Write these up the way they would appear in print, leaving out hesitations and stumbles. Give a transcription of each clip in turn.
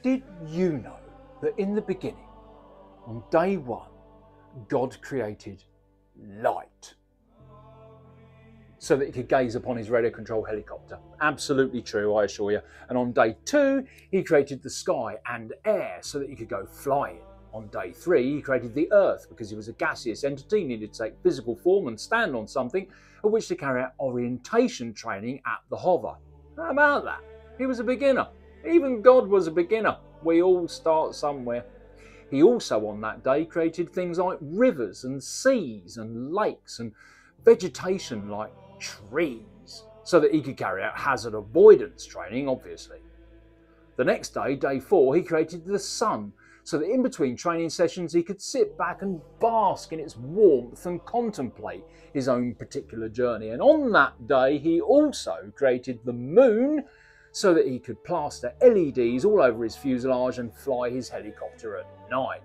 Did you know that in the beginning, on day one, God created light so that he could gaze upon his radio control helicopter? Absolutely true, I assure you. And on day two, he created the sky and air so that he could go flying. On day three, he created the earth because he was a gaseous entity, needed to take physical form and stand on something at which to carry out orientation training at the hover. How about that? He was a beginner. Even God was a beginner. We all start somewhere. He also on that day created things like rivers and seas and lakes and vegetation like trees so that he could carry out hazard avoidance training, obviously. The next day, day four, he created the sun so that in between training sessions he could sit back and bask in its warmth and contemplate his own particular journey. And on that day he also created the moon so that he could plaster LEDs all over his fuselage and fly his helicopter at night.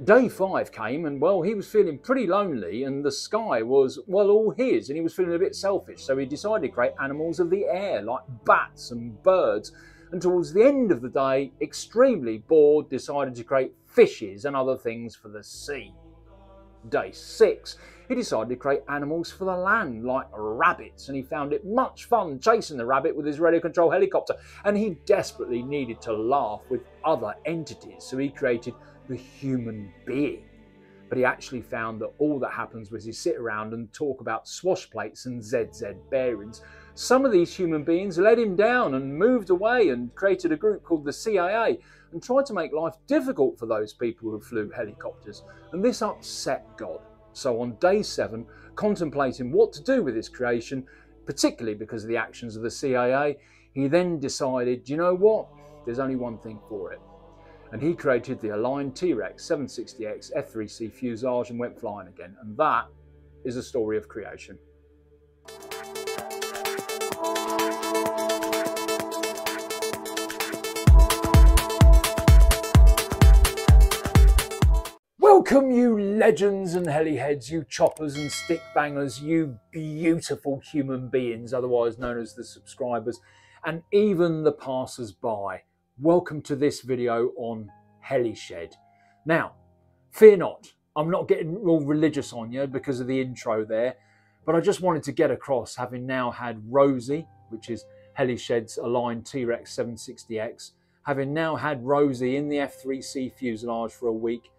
Day five came and, well, he was feeling pretty lonely and the sky was, well, all his, and he was feeling a bit selfish, so he decided to create animals of the air like bats and birds, and towards the end of the day, extremely bored, decided to create fishes and other things for the sea. Day six, he decided to create animals for the land like rabbits, and he found it much fun chasing the rabbit with his radio control helicopter, and he desperately needed to laugh with other entities, so he created the human being. But he actually found that all that happens was you sit around and talk about swash plates and ZZ bearings. Some of these human beings let him down and moved away and created a group called the CIA and tried to make life difficult for those people who flew helicopters, and this upset God. So on day seven, contemplating what to do with his creation, particularly because of the actions of the CIA, he then decided, you know what, there's only one thing for it. And he created the aligned T-Rex 760X F3C Fuselage and went flying again. And that is a story of creation. Welcome you legends and heliheads, you choppers and stick bangers, you beautiful human beings, otherwise known as the subscribers, and even the passers-by. Welcome to this video on Helished. Now, fear not, I'm not getting all religious on you because of the intro there, but I just wanted to get across, having now had Rosie, which is Helished's aligned T-Rex 760X, having now had Rosie in the F3C fuselage for a week,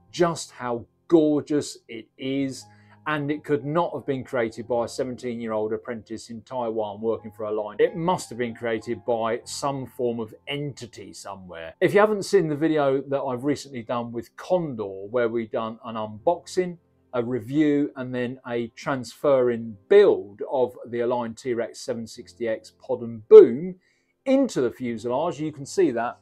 just how gorgeous it is, and it could not have been created by a 17-year-old apprentice in Taiwan working for a line. It must have been created by some form of entity somewhere. If you haven't seen the video that I've recently done with Condor, where we've done an unboxing, a review, and then a transferring build of the aligned T-Rex 760X pod and boom into the fuselage, you can see that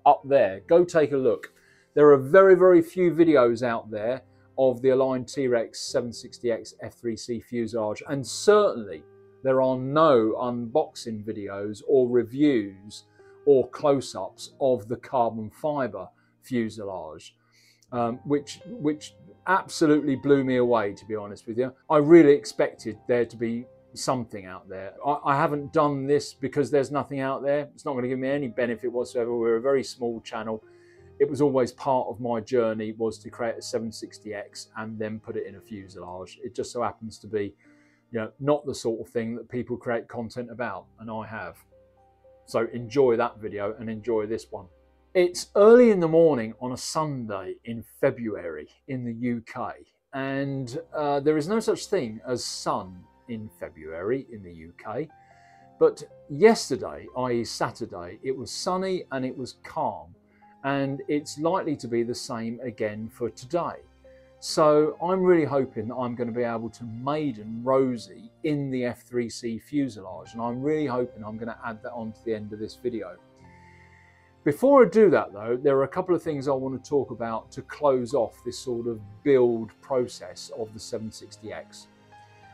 up there. Go take a look. There are very, very few videos out there of the aligned T-Rex 760X F3C fuselage, and certainly there are no unboxing videos or reviews or close-ups of the carbon fibre fuselage, which absolutely blew me away, to be honest with you. I really expected there to be something out there. I haven't done this because there's nothing out there. It's not going to give me any benefit whatsoever. We're a very small channel. It was always part of my journey was to create a 760X and then put it in a fuselage. It just so happens to be, you know, not the sort of thing that people create content about, and I have. So enjoy that video and enjoy this one. It's early in the morning on a Sunday in February in the UK, and there is no such thing as sun in February in the UK. But yesterday, i.e. Saturday, it was sunny and it was calm. And it's likely to be the same again for today. So I'm really hoping that I'm going to be able to maiden Rosie in the F3C fuselage, and I'm really hoping I'm going to add that on to the end of this video. Before I do that though, there are a couple of things I want to talk about to close off this sort of build process of the 760X.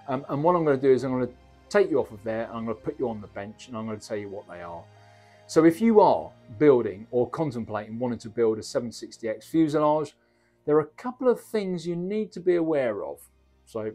And what I'm going to do is I'm going to take you off of there and I'm going to put you on the bench and I'm going to tell you what they are. So if you are building or contemplating wanting to build a 760X fuselage, there are a couple of things you need to be aware of. So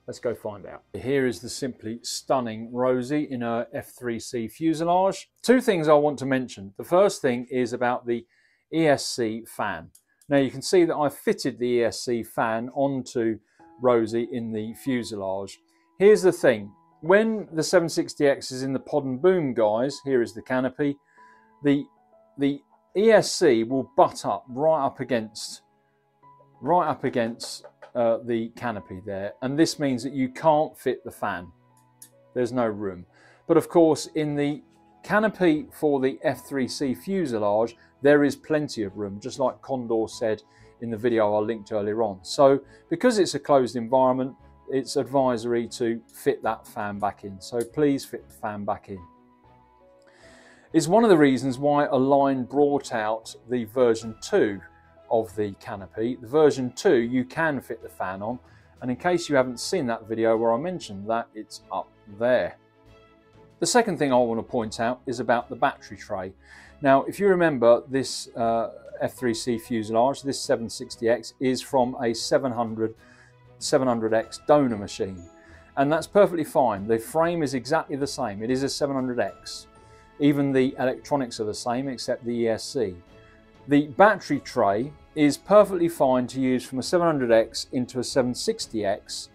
Let's go find out. Here is the simply stunning Rosie in her F3C fuselage. Two things I want to mention. The first thing is about the ESC fan. Now you can see that I've fitted the ESC fan onto Rosie in the fuselage. Here's the thing. When the 760X is in the pod and boom, guys, here is the canopy, the ESC will butt up right up against the canopy there, and this means that you can't fit the fan. There's no room. But of course, in the canopy for the F3C fuselage, there is plenty of room, just like Condor said in the video I linked earlier on. So because it's a closed environment, it's advisory to fit that fan back in. So please fit the fan back in. It's one of the reasons why Align brought out the version 2 of the canopy. The version 2 you can fit the fan on, and in case you haven't seen that video where I mentioned that, it's up there. The second thing I want to point out is about the battery tray. Now if you remember, this F3C fuselage, this 760X, is from a 700X donor machine, and that's perfectly fine. The frame is exactly the same. It is a 700X. Even the electronics are the same except the ESC. The battery tray is perfectly fine to use from a 700X into a 760X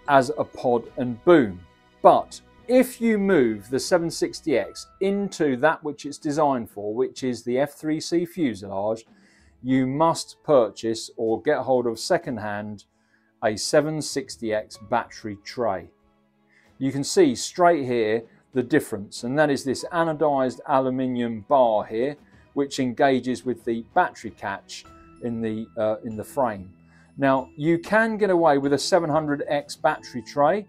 as a pod and boom. But if you move the 760X into that which it's designed for, which is the F3C fuselage, you must purchase or get hold of second-hand a 760X battery tray. You can see straight here the difference, and that is this anodized aluminium bar here, which engages with the battery catch in the frame. Now you can get away with a 700X battery tray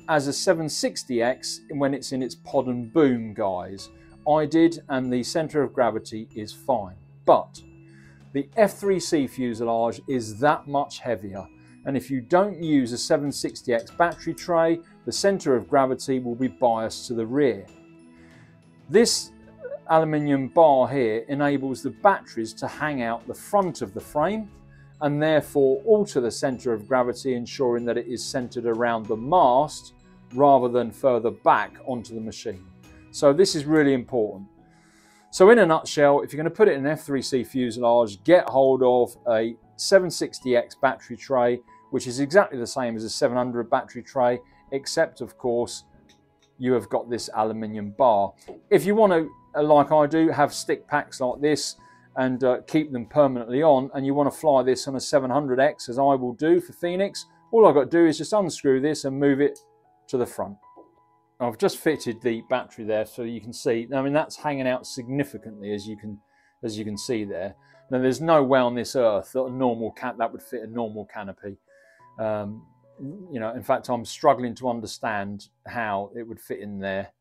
as a 760X when it's in its pod and boom, guys. I did, and the center of gravity is fine. But the F3C fuselage is that much heavier, and if you don't use a 760X battery tray, the center of gravity will be biased to the rear. This aluminium bar here enables the batteries to hang out the front of the frame and therefore alter the center of gravity, ensuring that it is centered around the mast rather than further back onto the machine. So this is really important. So in a nutshell, if you're going to put it in an F3C fuselage, get hold of a 760X battery tray, which is exactly the same as a 700 battery tray, except of course you have got this aluminium bar. If you want to, like I do, have stick packs like this and keep them permanently on, and you want to fly this on a 700X, as I will do for Phoenix, all I've got to do is just unscrew this and move it to the front. I've just fitted the battery there so you can see. I mean, that's hanging out significantly, as you can see there. Now there's no way on this earth that that would fit a normal canopy. You know, in fact, I'm struggling to understand how it would fit in there,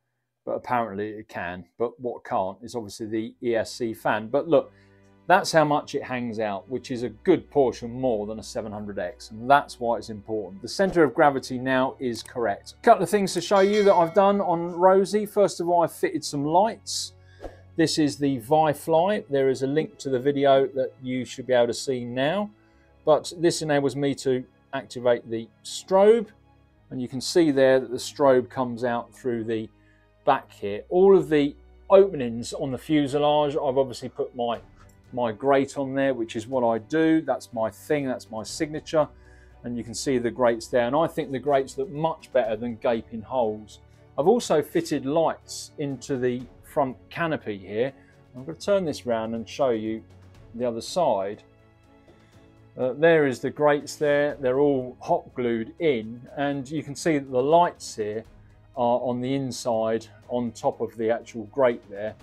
but apparently it can. But what can't is obviously the ESC fan. But look, that's how much it hangs out, which is a good portion more than a 700X, and that's why it's important. The center of gravity now is correct. A couple of things to show you that I've done on Rosie. First of all, I fitted some lights. This is the Vi-Fly. There is a link to the video that you should be able to see now, but this enables me to activate the strobe, and you can see there that the strobe comes out through the back here. All of the openings on the fuselage, I've obviously put my grate on there, which is what I do. That's my thing, that's my signature, and you can see the grates there, and I think the grates look much better than gaping holes. I've also fitted lights into the front canopy here. I'm going to turn this round and show you the other side. There is the grates there. They're all hot glued in, and you can see that the lights here are on the inside on top of the actual grate there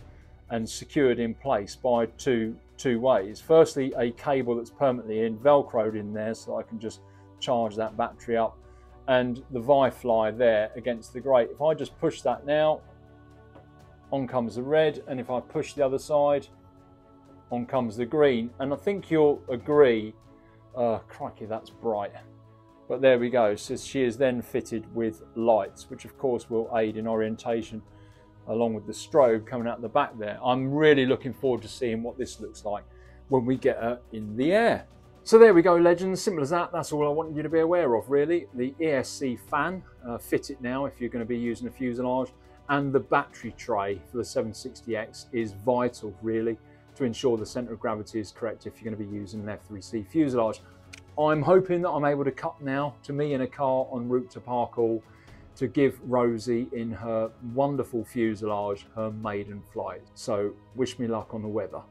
and secured in place by two ways. Firstly, a cable that's permanently velcroed in there so I can just charge that battery up, and the Vi-Fly there against the grate. If I just push that now, on comes the red, and if I push the other side, on comes the green. And I think you'll agree, crikey, that's bright. But there we go. So she is then fitted with lights, which of course will aid in orientation, along with the strobe coming out the back there. I'm really looking forward to seeing what this looks like when we get her in the air. So there we go, legends, simple as that. That's all I wanted you to be aware of, really. The ESC fan, fit it now if you're going to be using a fuselage, and the battery tray for the 760X is vital, really, to ensure the centre of gravity is correct if you're going to be using an F3C fuselage. I'm hoping that I'm able to cut now to me in a car en route to Parkhall to give Rosie in her wonderful fuselage her maiden flight. So wish me luck on the weather.